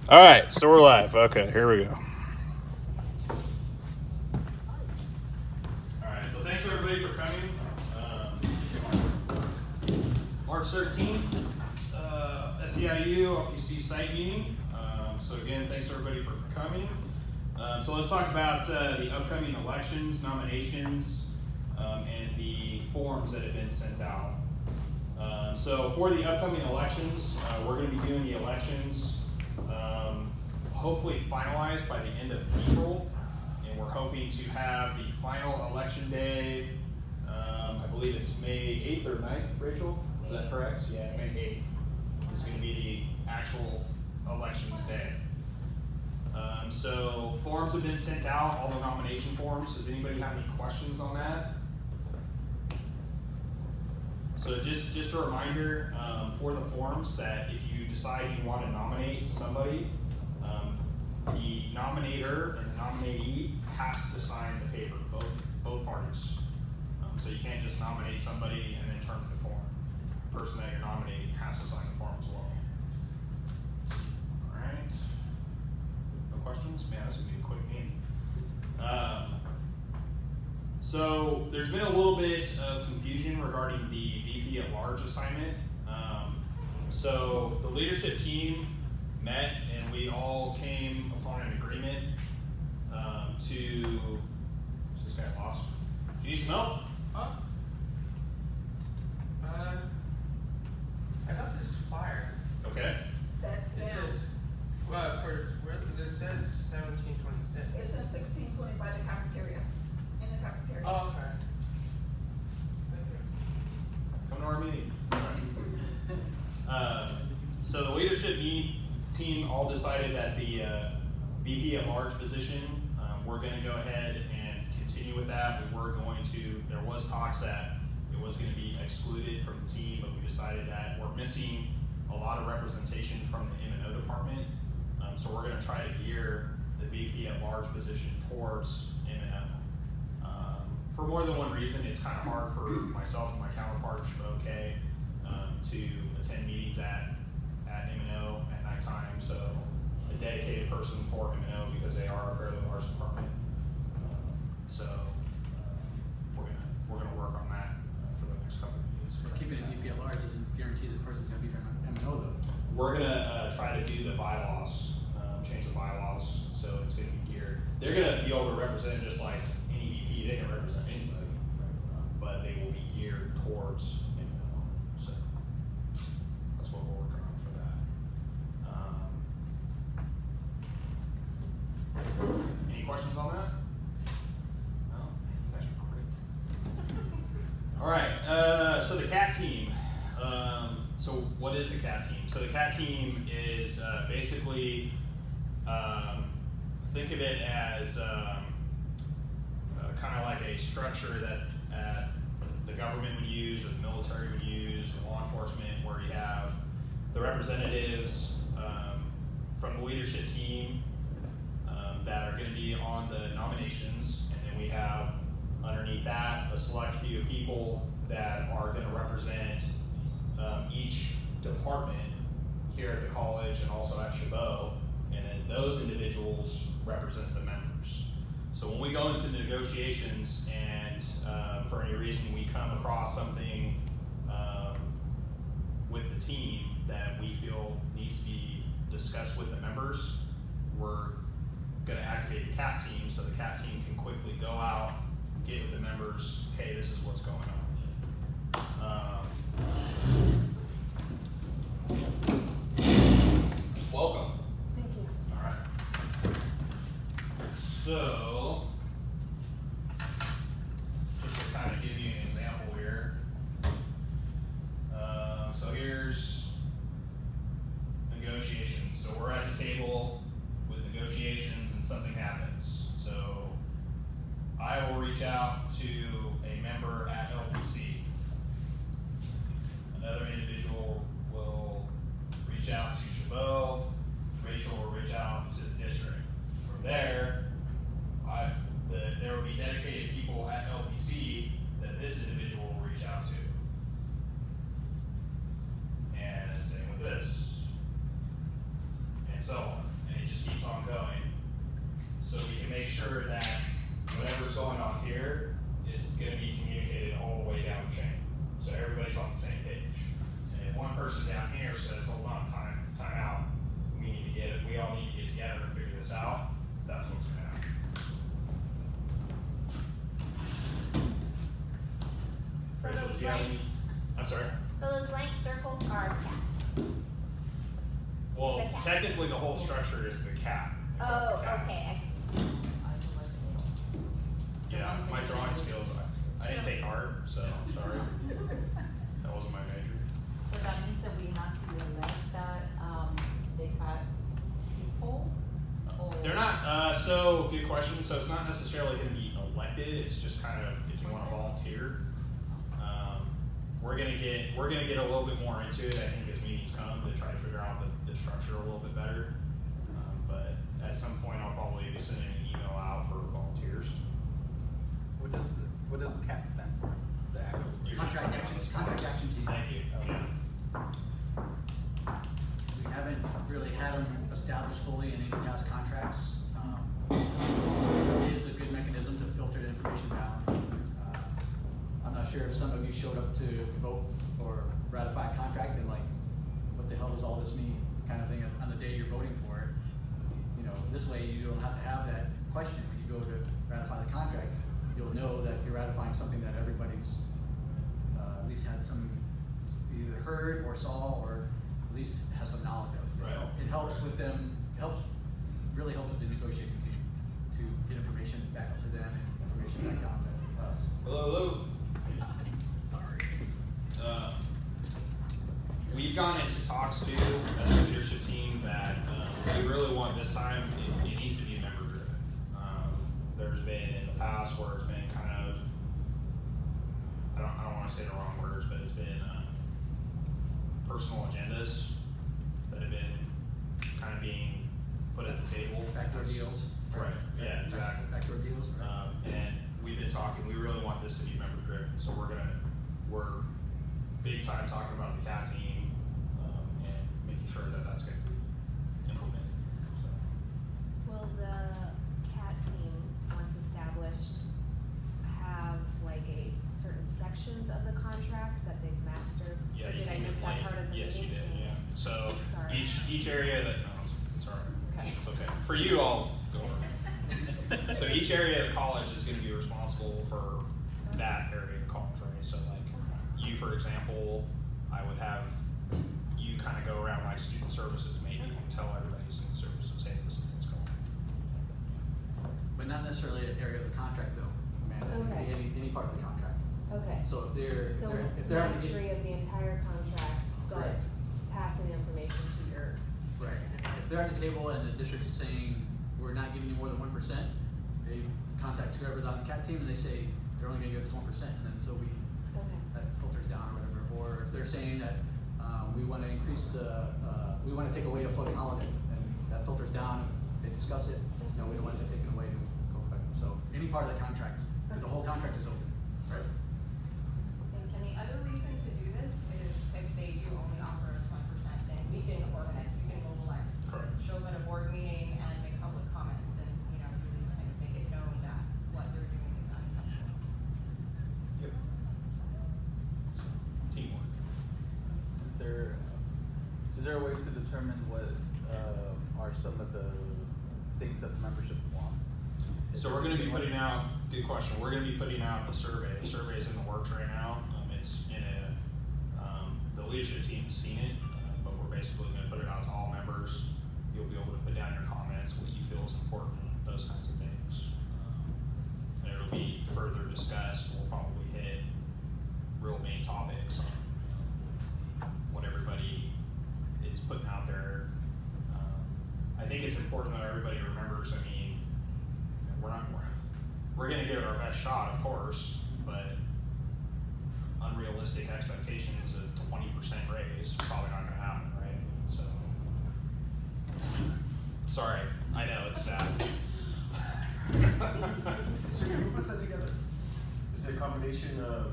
All right, so we're live. Okay, here we go. All right, so thanks everybody for coming. March 13th, SEIU OPC site meeting. So again, thanks everybody for coming. So let's talk about the upcoming elections, nominations, and the forms that have been sent out. So for the upcoming elections, we're going to be doing the elections hopefully finalized by the end of April, and we're hoping to have the final election day. I believe it's May 8th or 9th, Rachel? Is that correct? Yeah, May 8th is going to be the actual elections day. So forms have been sent out, all the nomination forms. Does anybody have any questions on that? So just a reminder for the forms that if you decide you want to nominate somebody, the nominator and the nominee has to sign the paper, both parties. So you can't just nominate somebody and then turn in the form. The person that you're nominating has to sign the form as well. All right. No questions? Man, this would be a quick meeting. So there's been a little bit of confusion regarding the VP at large assignment. So the leadership team met and we all came upon an agreement to. Is this guy lost? Do you need some help? I got this flyer. Okay. That's It down. says, well, it says 1726. It says 1625, the cafeteria, in the cafeteria. Oh, okay. Thank you. Come to our meeting. So the leadership team all decided that the VP at large position, we're going to go ahead and continue with that. There was talks that it was going to be excluded from the team, but we decided that we're missing a lot of representation from the M&O department. So we're going to try to gear the VP at large position towards M&O. For more than one reason, it's kind of hard for myself and my counterpart, OK, to attend meetings at M&O at nighttime. So a dedicated person for M&O because they are a fairly large department. We're gonna work on that for the next couple of years. But keeping a VP at large doesn't guarantee the person's going to be from M&O though. We're gonna try to do the bylaws, change the bylaws, so it's gonna be geared. They're gonna be able to represent just like any VP. They can represent anybody, but they will be geared towards M&O. So that's what we're working on for that. Any questions on that? No? That's great. All right, so the CAT team. So what is the CAT team? So the CAT team is basically, think of it as kind of like a structure that the government would use or the military would use or law enforcement, where you have the representatives from the leadership team that are going to be on the nominations, and then we have underneath that a select few of people that are going to represent each department here at the college and also at Chabot, and then those individuals represent the members. So when we go into negotiations and for any reason we come across something with the team that we feel needs to be discussed with the members, we're going to activate the CAT team so the CAT team can quickly go out, get with the members, hey, this is what's going on. Welcome. Thank you. All right. So, just to kind of give you an example here. So here's negotiations. So we're at the table with negotiations and something happens. So I will reach out to a member at LPC. Another individual will reach out to Chabot. Rachel will reach out to the district. From there, there will be dedicated people at LPC that this individual will reach out to. And same with this. And so on. just keeps on going. So we can make sure that whatever's going on here is gonna be communicated all the way down the chain. So everybody's on the same page. And if one person down here says, hold on, time out, we all need to get together and figure this out, that's what's gonna happen. So Rachel, those do you have blank- any- I'm sorry? So those blank circles are cats. Well, The cat. technically the whole structure is the cat. We call it Oh, the cat. okay, I see. Yeah, my drawing skills, I didn't take art, so I'm sorry. That wasn't my major. So that means that we have to elect that, the cat people? Or- They're not, so, good question, so it's not necessarily gonna be elected, it's just kind of, if you wanna volunteer. We're gonna get a little bit more into it, I think, as meetings come, to try to figure out the structure a little bit better. But at some point, I'll probably be sending an email out for volunteers. What does CAT stand for? The actual. You're just Contract putting me on action, the spot. contract action team. Thank you, yeah. We haven't really had them established fully in any past contracts. So it is a good mechanism to filter the information down. I'm not sure if some of you showed up to vote or ratify a contract and like, what the hell does all this mean, kind of thing on the day you're voting for it. You know, this way you don't have to have that question when you go to ratify the contract. You'll know that you're ratifying something that everybody's, at least had some, either heard or saw, or at least has some knowledge of. Right. It helps with them, really helps with the negotiating team to get information back up to them and information back down to us. Hello. Sorry. We've gone into talks too, as a leadership team, that, we really want this time, it needs to be member driven. There's been in the past where it's been kind of, I don't wanna say the wrong words, but it's been, personal agendas that have been kind of being put at the table. Backdoor deals. Right, yeah, exactly. Backdoor deals, right? And we've been talking, we really want this to be member driven, so we're big time talking about the CAT team, and making sure that that's gonna be implemented, so. Will the CAT team, once established, have like certain sections of the contract that they've mastered? Yeah, Or you did I came in miss that late. part of the Yes, meeting? you did, Dang yeah. it. So, Sorry. each area that, no, it's all right. Okay. It's okay. For you, I'll go over. So each area of the college is gonna be responsible for that area of college, right? So like, you, for example, I would have you kind of go around like student services, maybe, and tell everybody student services, hey, this is what's going on. But not necessarily an area of the contract though, Amanda. It could Okay. be any part of the contract. Okay. So if they're, So if they're having mastery of the entire contract, but Correct. passing the information to your, right, if they're at the table and the district is saying, we're not giving you more than 1%, they contact whoever's on the CAT team and they say, they're only gonna give us 1%, and then so okay. that filters down or whatever. Or if they're saying that, we wanna increase we wanna take away a floating holiday, and that filters down, they discuss it, no, we don't want it taken away, and go back. So, any part of the contract, because the whole contract is open. Right. And the other reason to do this is if they do only offer us 1%, then we can organize, we can mobilize. Correct. Show up at a board meeting and make public comment and, really kind of make it known that what they're doing is unacceptable. Yep. Teamwork. Is there a way to determine what are some of the things that the membership wants? So we're gonna be putting out, good question, we're gonna be putting out a survey. The survey is in the works right now. It's in the leadership team has seen it, but we're basically gonna put it out to all members. You'll be able to put down your comments, what you feel is important, those kinds of things. And it'll be further discussed. We'll probably hit real main topics on what everybody is putting out there. I think it's important that everybody remembers, I mean, we're gonna give it our best shot, of course, but unrealistic expectations of 20% raise probably not gonna happen, right? So, sorry, I know it's sad. So who puts that together? Is it a combination of?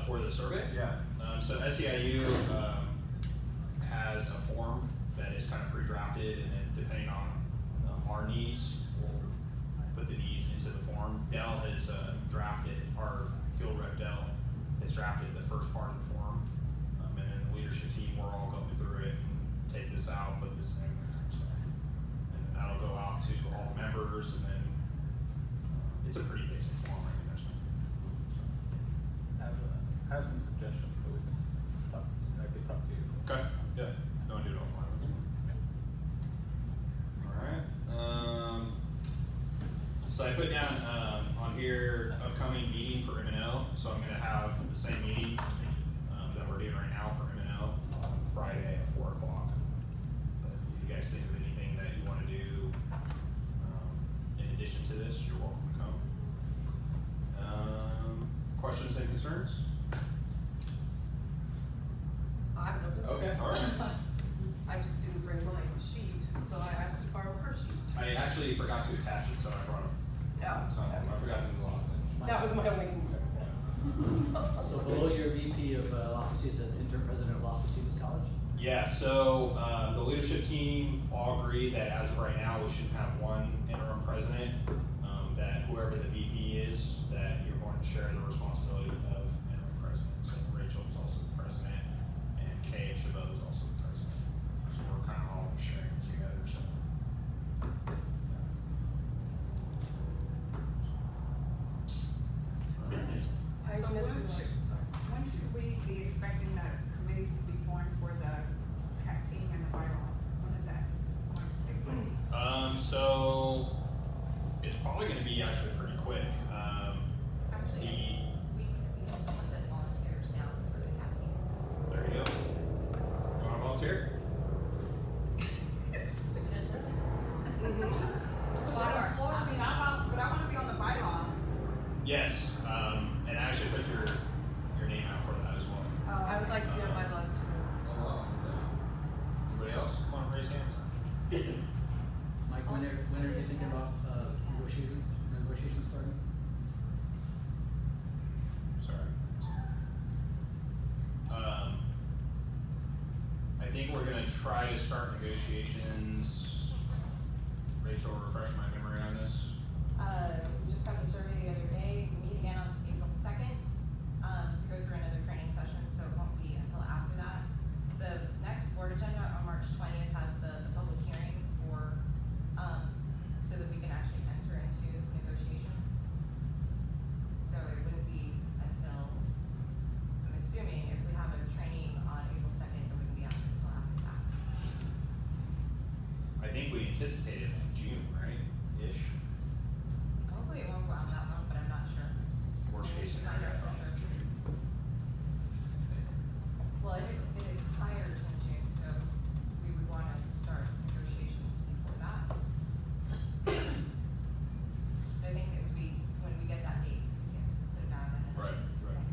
For the survey? Yeah. So SEIU has a form that is kind of pre-drafted, and then depending on our needs, we'll put the needs into the form. Dell has drafted, our field rep Dell has drafted the first part of the form. And then the leadership team, we're all going through it and take this out, put this in, that kind of stuff. And then that'll go out to all the members, and then it's a pretty basic form, I think. I have some suggestions, but we can talk, I could talk to you. Okay, yeah, go and do it offline. Alright, so I put down, on here, upcoming meeting for M&O, so I'm gonna have the same meeting, that we're doing right now for M&O on Friday at 4 o'clock. But if you guys think of anything that you wanna do, in addition to this, you're welcome to come. Questions and concerns? I have no concern. Okay, alright. I just didn't bring my sheet, so I asked to borrow her sheet. I actually forgot to attach it, so I brought it. Yeah. I forgot to do the last thing. That was my only concern. So below your VP of Las Positas says interim president of Las Positas College? Yeah, so, the leadership team all agree that as of right now, we should have one interim president, that whoever the VP is, that you're going to share the responsibility of interim president. So Rachel's also the president, and Kay Chabot is also the president. So we're kind of all sharing it together, so. So I missed when the should- question, sorry. When should we be expecting the committees to be formed for the CAT team and the bylaws? When is that going to take place? So it's probably gonna be actually pretty quick. Actually, we can solicit volunteers now for the cat team. There you go. You wanna volunteer? Sure. I mean, but I wanna be on the bylaws. Yes, and actually put your name out for that as well. I would like to be on bylaws too. Anybody else wanna raise hands? Mike, when are you thinking about negotiations starting? Sorry. I think we're gonna try to start negotiations. Rachel, refresh my memory on this. We just got the survey the other day, we meet again on April 2nd, to go through another training session, so it won't be until after that. The next board agenda on March 20th has the public hearing for, so that we can actually enter into negotiations. So it wouldn't be until, I'm assuming if we have a training on April 2nd, it wouldn't be until after that. I think we anticipated like June, right? Ish. Hopefully it won't go out that long, but I'm not sure. Worst case Not scenario, yet for probably sure. June. Well, it expires in June, so we would wanna start negotiations before that. I think when we get that date, we can put it out in a. Right, right.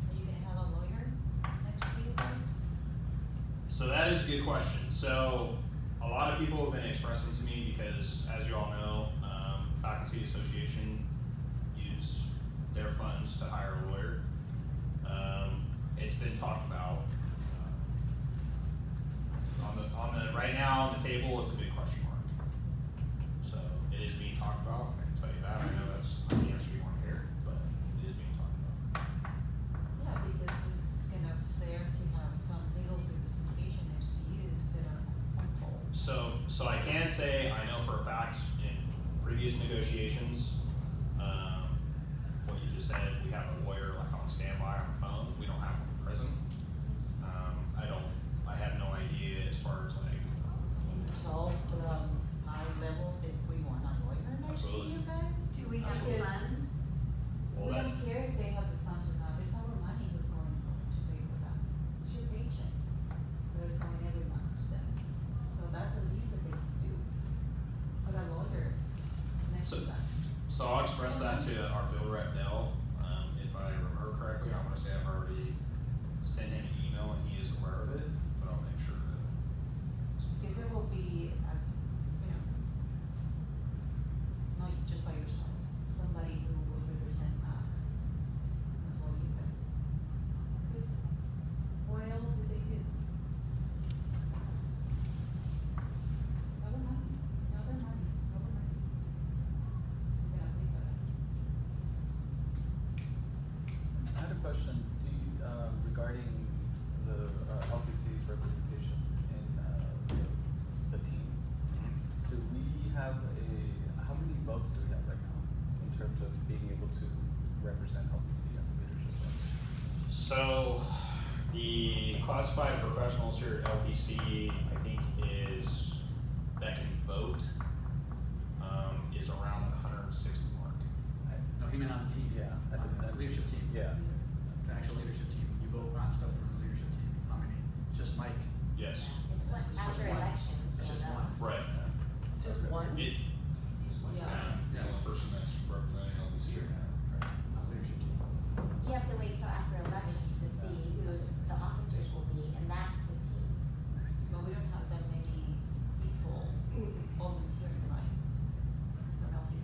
Are you gonna have a lawyer next to you guys? So that is a good question. So a lot of people have been expressing to me because, as you all know, Faculty Association use their funds to hire a lawyer. It's been talked about. Right now on the table, it's a big question mark. So it is being talked about. I can tell you that. I know that's not the answer you want to hear, but it is being talked about. Yeah, because it's kind of fair to have some legal representation next to you instead of on hold. So I can say, I know for a fact, in previous negotiations, what you just said, we have a lawyer like on standby on the phone, we don't have one present. I have no idea as far as like, Can you tell from high level if we want a lawyer next to Absolutely. you guys? Do we have Absolutely. funds? well, We that's, don't care if they have the funds or not, it's our money who's going to pay for that. It's your paycheck, that is going every month to them. So that's the least that they can do. Put a lawyer next to them. so I'll express that to our field rep Dell. If I remember correctly, I'm gonna say I've already sent him an email and he is aware of it, but I'll make sure that. Because there will be, not just by yourself, somebody who will represent us, as well you guys. Because what else do they do? to represent LPC at the leadership level? So, the classified professionals here at LPC, I think that can vote, is around the 160 mark. No, he meant on the team. Yeah, On the leadership team. Yeah. The actual leadership team, you vote on stuff from the leadership team, how many? It's just Mike. Yes, It's what, It's just after one. elections. It's just going one. up. right. Just one? It, Yeah. one person that's representing LBC right now. On the leadership team. You have to wait till after elections to see who the officers will be, and that's the team. But we don't have that many people volunteering, right? For LPC.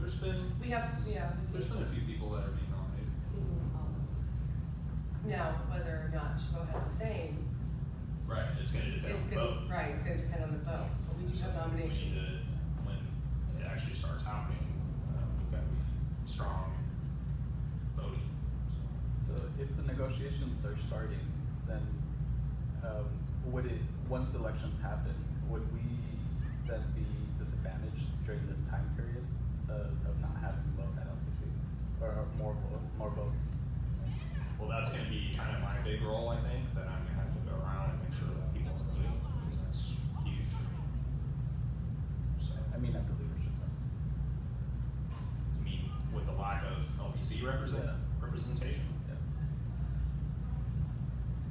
there's been, We have, yeah, we there's do. been a few people that are being nominated. Now, whether or not Chabot has a say, Right, it's gonna depend on it's the gonna, vote. right, it's gonna depend on the vote, but we do have So we need nominations. to, when it actually starts happening, we've gotta be strong voting, so. So if the negotiations are starting, then would it, once the elections happen, would we then be disadvantaged during this time period of not having a vote at LPC? Or more votes? Well, that's gonna be kind of my big role, I think, that I'm gonna have to go around and make sure that people are voting, because that's huge for me. So, I mean, at the leadership level. I mean, with the lack of LPC representation. Yeah.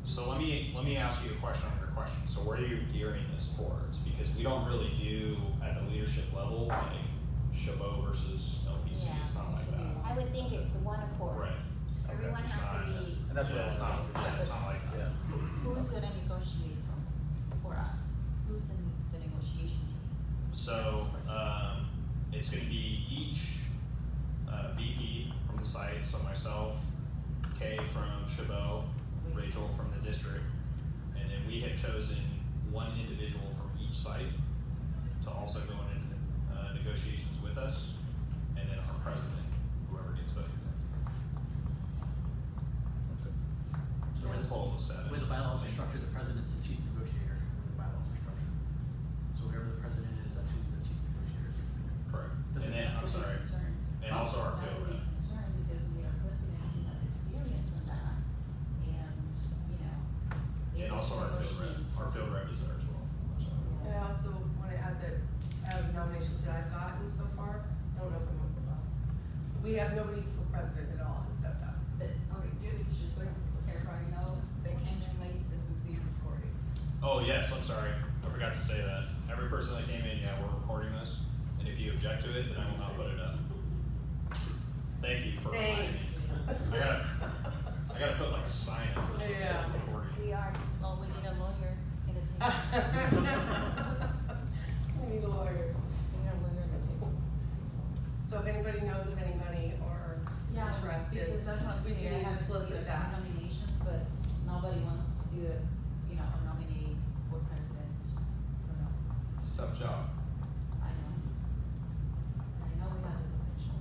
So let me ask you a question on your question. So where are you gearing this towards? Because we don't really do at the leadership level, like Chabot versus LPC, Yeah, it's not like that. I would think it's one accord. Right. Everyone It's has to not- be. And that's Yeah, what it's not, yeah, it's not like that. Yeah. Who's gonna negotiate for us? Who's in the negotiation team? So, it's gonna be each, VP from the site, so myself, Kay from Chabot, Rachel from the district, and then we have chosen one individual from each site to also go into, negotiations with us, and then our president, whoever gets voted in. So in total is seven. The way the bylaws are structured, the president's the chief negotiator, the way the bylaws are structured. So whoever the president is, that's who the chief negotiator is. Correct. Doesn't And then, I'm Are we sorry, concerned? and also our field Are we rep. concerned because we have a president who has experience in that, and, you know. And able also to negotiate. our field rep is there as well, so. And I also wanna add that out of nominations that I've gotten so far, I don't know if I'm up or not. We have nobody for president at all has stepped up. Okay, just so everybody knows, they came in late, this is being recorded. Oh, yes, I'm sorry, I forgot to say that. Every person that came in, yeah, we're recording this, and if you object to it, then I will not put it up. Thank you for reminding me. Thanks. I gotta put like a sign up for something Yeah. recording. We are, Oh, we need a lawyer in the table. We need a lawyer. We need a lawyer in the table. So if anybody knows of anybody or Yeah, interested, because that's what I'm we do saying, I need to have to see solicit the that. nominations, but nobody wants to do it, you know, nominate for president. Who knows? It's a tough job. I know we have the potential.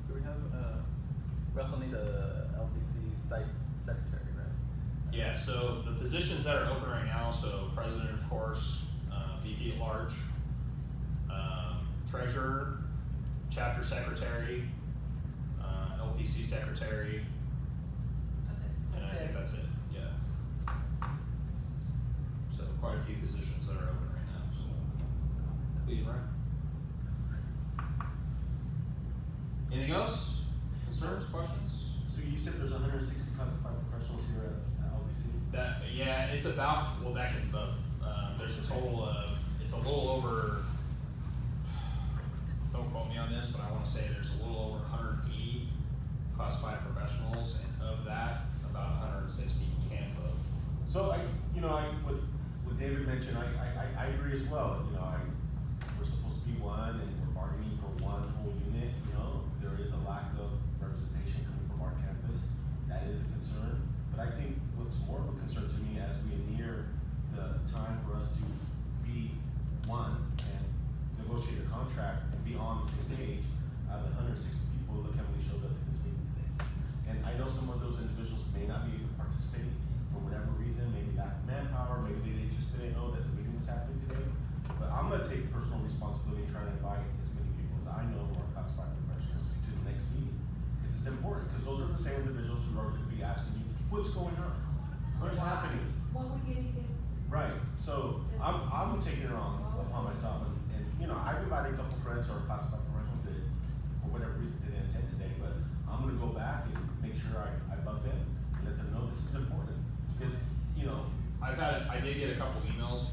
Do we have, we also need a LPC site secretary, right? Yeah, so the positions that are open right now, so president, of course, VP at large, treasurer, chapter secretary, LPC secretary, That's it. and I think that's it, yeah. So quite a few positions that are open right now, so please run. Anything else? Concerns, questions? So you said there's 160 classified professionals here at LBC? That, yeah, it's about, well, that can vote. There's a total of, it's a little over, don't quote me on this, but I wanna say there's a little over 180 classified professionals, and of that, about 160 can vote. So what David mentioned, I agree as well, we're supposed to be one and we're bargaining for one whole unit, there is a lack of representation coming from our campus, that is a concern. But I think what's more of a concern to me as we near the time for us to be one and negotiate a contract and be on the same page, the 160 people, look how many showed up to this meeting today. And I know some of those individuals may not be able to participate for whatever reason, maybe lack of manpower, maybe they just didn't know that the meeting was happening today. But I'm gonna take personal responsibility in trying to advise what's going on? What's happening? What we getting it? Right, so I'm taking it upon myself, and, you know, I've invited a couple friends or a class of couple friends that, for whatever reason, they didn't attend today, but I'm gonna go back and make sure I bug them and let them know this is important, because, you know, I did get a couple emails,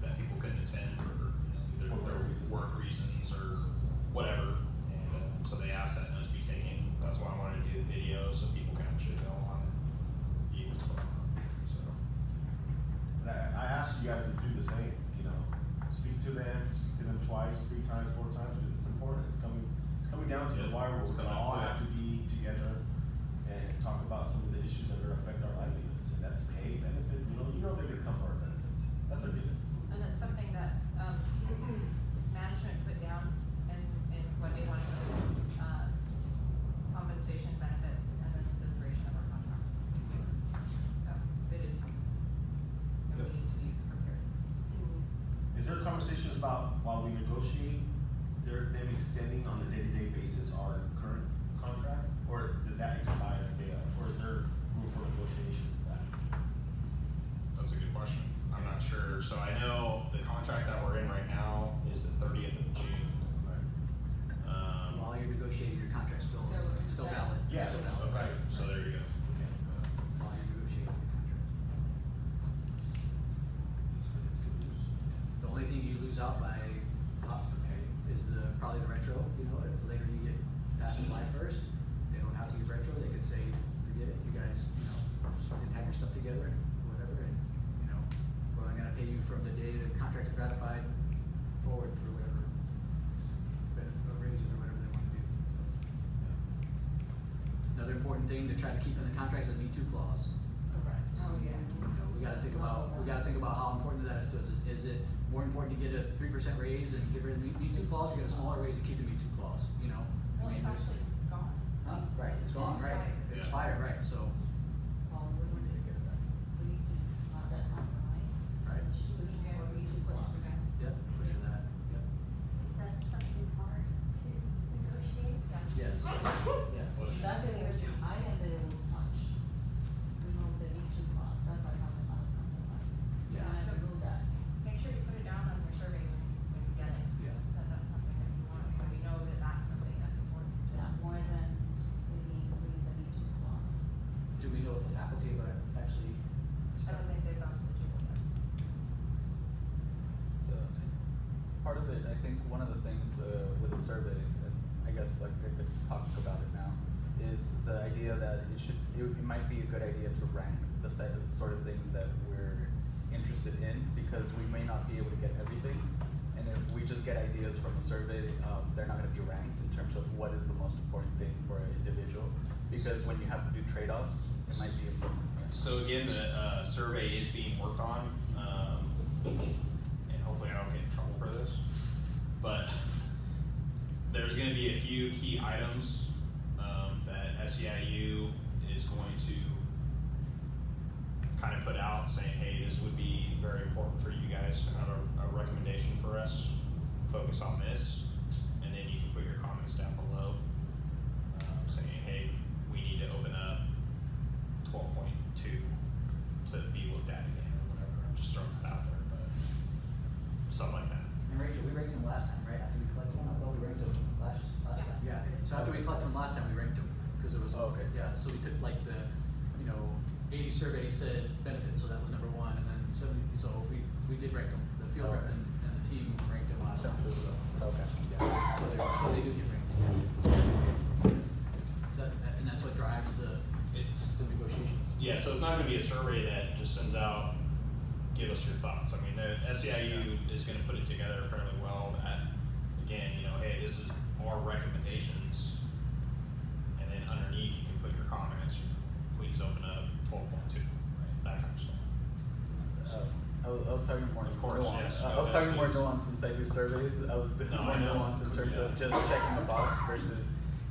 that people couldn't attend for, you know, For either whatever reason. work reasons or whatever, and, so they asked that notes be taken, that's why I wanted to do the video, so people can actually go on and view what's going on, so. and I ask you guys to do the same, you know, speak to them twice, 3 times, 4 times, because it's important, it's coming down to the Yeah, wire where it's we're gonna coming all up, have to be together and talk about some of the issues that are gonna affect our livelihoods, and that's pay, benefit, you know they're gonna come for our benefits, that's a given. And then something that, management put down in what they wanted to do was, compensation benefits and then the duration of our contract. So it is coming. And we need to be prepared. Is there conversations about, while we negotiate, them extending on a day-to-day basis our current contract? Or does that expire there, or is there room for negotiation with that? That's a good question. I'm not sure. So I know the contract that we're in right now is the 30th of June. While you're negotiating, your contract's still valid. Yeah, Still valid. right. So there you go. Okay. While you're negotiating your contract. That's good news. The only thing you lose out by Lots to pay. is probably the retro, you know, if later you get past July 1st, they don't have to give retro, they could say, forget it, you guys, you know, didn't have your stuff together, whatever, and, you know, we're only gonna pay you from the day the contract is ratified forward for whatever benefit or raises or whatever they wanna do. Another important thing to try to keep in the contract is the Me Too clause. Correct. Oh, yeah. You know, we gotta think about how important that is to us. Is it more important to get a 3% raise and get rid of the Me Too clause, or get a smaller raise and keep the MeOo clause, you know? I Well, mean, it's there's- actually gone. Right, it's gone, right, Expired. it's expired, right, so, Well, we need to get that. We need to, not that happen, right? right, She's pushing Yeah, for we me to should push cross. for that. yep, push for that, yep. Is that something hard to negotiate? Yes. Yes, yeah. That's the area I am the little touch. Remove the leaching clause, that's what happened last time, right? Yeah. And I remove that. Make sure you put it down on your survey when you get it. Yeah. That's something that you want, so we know that that's something that's important to Yeah, more than maybe including the leaching clause. Do we know if the faculty have actually? I don't think they've gone to the table yet. So, part of it, I think one of the things with the survey, and I guess like I could talk about it now, is the idea that it might be a good idea to rank the sort of things that we're interested in, because we may not be able to get everything. And if we just get ideas from a survey, they're not gonna be ranked in terms of what is the most important thing for an individual. Because when you have to do trade-offs, it might be important. So again, the survey is being worked on, and hopefully I don't get in trouble for this. But there's gonna be a few key items, that SEIU is going to kind of put out saying, hey, this would be very important for you guys to have a recommendation for us, focus on this, and then you can put your comments down below, saying, hey, we need to open up 12.2 to be looked at again, or whatever, I'm just throwing that out there, but stuff like that. And Rachel, we ranked them last time, right, after we collected them, I thought we ranked them last time, yeah, so after we collected them last time, we ranked them, cause it was. Oh, okay. Yeah, so we took like the, 80 surveys said benefits, so that was number 1, and then 70, so we did rank them, the field rep and the team ranked them last time. Okay. Yeah, so they do get ranked. So and that's what drives the negotiations. Yeah, so it's not gonna be a survey that just sends out, give us your thoughts. I mean, the SEIU is gonna put it together fairly well that, again, hey, this is our recommendations. And then underneath, you can put your comments, please open up 12.2, right, that kind of stuff. I was talking more Of course, nuance. yes. I was talking more nuance since I do surveys. I was No, more I know. nuance in terms of Yeah. just checking the box versus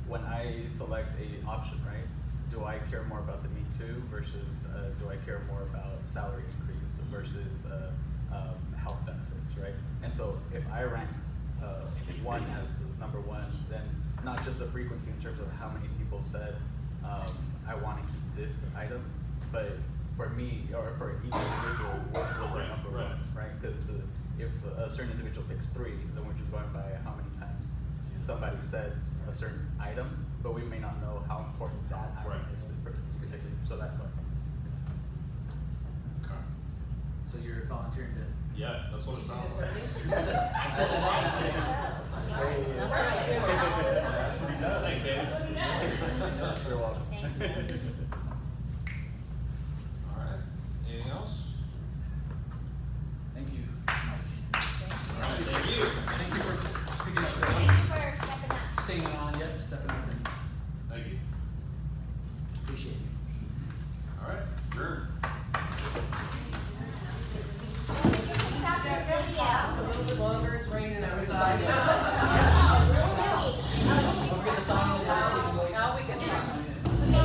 when I select a option, right? Do I care more about the Me Too versus do I care more about salary increase versus health benefits, right? And so if I rank one as number 1, then not just the frequency in terms of how many people said I want to keep this item, but for me, or for each individual, which was their number Right. one, right? Because if a certain individual picks 3, then we're just going by how many times somebody said a certain item, but we may not know how important that item Right. is particularly, so that's why. Okay. So you're volunteering to. Yeah, that's what it sounds like. Set that up. That's what he does. Thanks, David. You're welcome. Thank you. Alright, anything else? Thank you, Mike. Alright, thank you. Thank you for picking up Thank you for stepping up. staying on, yep, stepping up, and Thank you. appreciate you. Alright, adjourn. Stop your video. A little bit longer, it's raining outside. Don't forget to sign the Now we can talk. You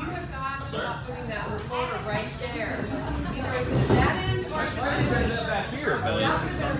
have got to stop putting that recorder right there. Either it's at that end or it's right Back here, Billy. Y'all could have been a